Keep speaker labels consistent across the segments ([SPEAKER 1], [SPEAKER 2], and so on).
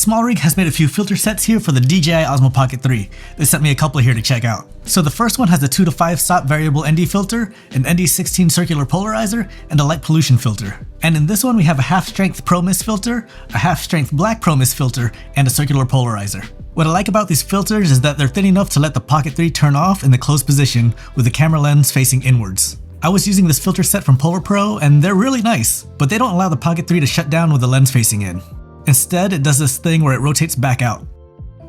[SPEAKER 1] SmallRig has made a few filter sets here for the DJI Osmo Pocket 3. They sent me a couple here to check out. So the first one has a 2 to 5 stop variable ND filter, an ND16 circular polarizer, and a light pollution filter. And in this one we have a half strength pro mist filter, a half strength black pro mist filter, and a circular polarizer. What I like about these filters is that they're thin enough to let the Pocket 3 turn off in the closed position with the camera lens facing inwards. I was using this filter set from Polar Pro and they're really nice, but they don't allow the Pocket 3 to shut down with the lens facing in. Instead, it does this thing where it rotates back out.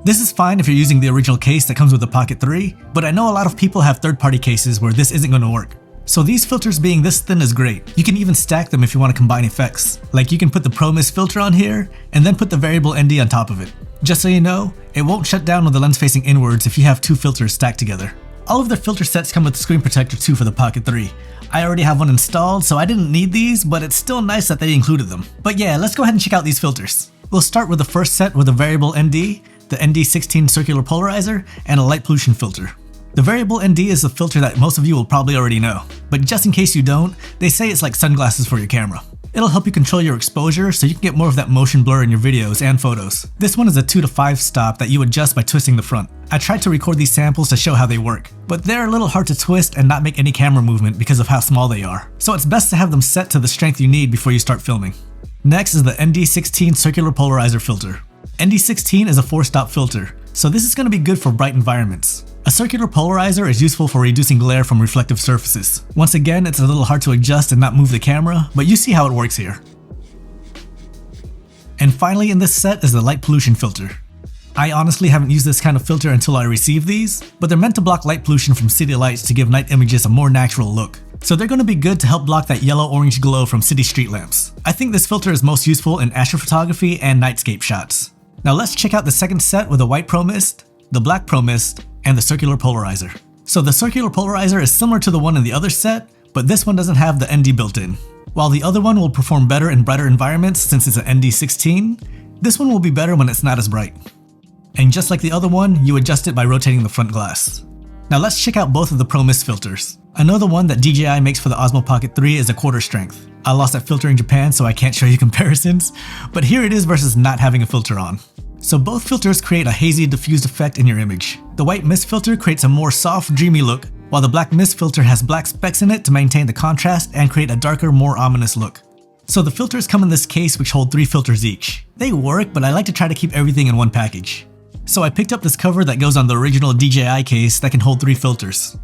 [SPEAKER 1] This is fine if you're using the original case that comes with the Pocket 3, but I know a lot of people have third-party cases where this isn't going to work. So these filters being this thin is great. You can even stack them if you want to combine effects. Like you can put the Pro Mist filter on here, and then put the variable ND on top of it. Just so you know, it won't shut down with the lens facing inwards if you have two filters stacked together. All of their filter sets come with screen protector too for the Pocket 3. I already have one installed, so I didn't need these, but it's still nice that they included them. But yeah, let's go ahead and check out these filters. We'll start with the first set with a variable ND, the ND16 circular polarizer, and a light pollution filter. The variable ND is a filter that most of you will probably already know, but just in case you don't, they say it's like sunglasses for your camera. It'll help you control your exposure so you can get more of that motion blur in your videos and photos. This one is a 2 to 5 stop that you adjust by twisting the front. I tried to record these samples to show how they work, but they're a little hard to twist and not make any camera movement because of how small they are. So it's best to have them set to the strength you need before you start filming. Next is the ND16 circular polarizer filter. ND16 is a 4-stop filter, so this is going to be good for bright environments. A circular polarizer is useful for reducing glare from reflective surfaces. Once again, it's a little hard to adjust and not move the camera, but you see how it works here. And finally in this set is the light pollution filter. I honestly haven't used this kind of filter until I received these, but they're meant to block light pollution from city lights to give night images a more natural look. So they're going to be good to help block that yellow-orange glow from city street lamps. I think this filter is most useful in astrophotography and nightscape shots. Now let's check out the second set with the white pro mist, the black pro mist, and the circular polarizer. So the circular polarizer is similar to the one in the other set, but this one doesn't have the ND built in. While the other one will perform better in brighter environments since it's an ND16, this one will be better when it's not as bright. And just like the other one, you adjust it by rotating the front glass. Now let's check out both of the Pro Mist filters. I know the one that DJI makes for the Osmo Pocket 3 is a 1/4 strength. I lost that filter in Japan, so I can't show you comparisons, but here it is versus not having a filter on. So both filters create a hazy diffused effect in your image. The white mist filter creates a more soft, dreamy look, while the black mist filter has black specks in it to maintain the contrast and create a darker, more ominous look. So the filters come in this case which hold 3 filters each. They work, but I like to try to keep everything in one package. So I picked up this cover that goes on the original DJI case that can hold 3 filters.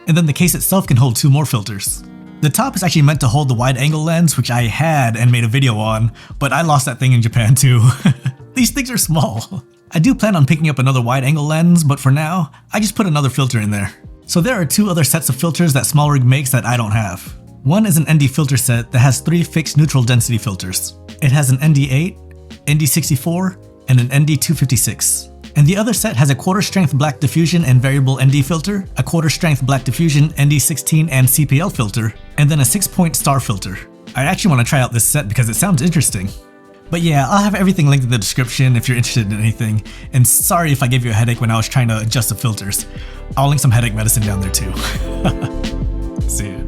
[SPEAKER 1] And then the case itself can hold 2 more filters. The top is actually meant to hold the wide angle lens, which I had and made a video on, but I lost that thing in Japan too. These things are small. I do plan on picking up another wide angle lens, but for now, I just put another filter in there. So there are 2 other sets of filters that SmallRig makes that I don't have. One is an ND filter set that has 3 fixed neutral density filters. It has an ND8, ND64, and an ND256. And the other set has a 1/4 strength black diffusion and variable ND filter, a 1/4 strength black diffusion ND16 and CPL filter, and then a 6-point star filter. I actually want to try out this set because it sounds interesting. But yeah, I'll have everything linked in the description if you're interested in anything, and sorry if I gave you a headache when I was trying to adjust the filters. I'll link some headache medicine down there too. See ya.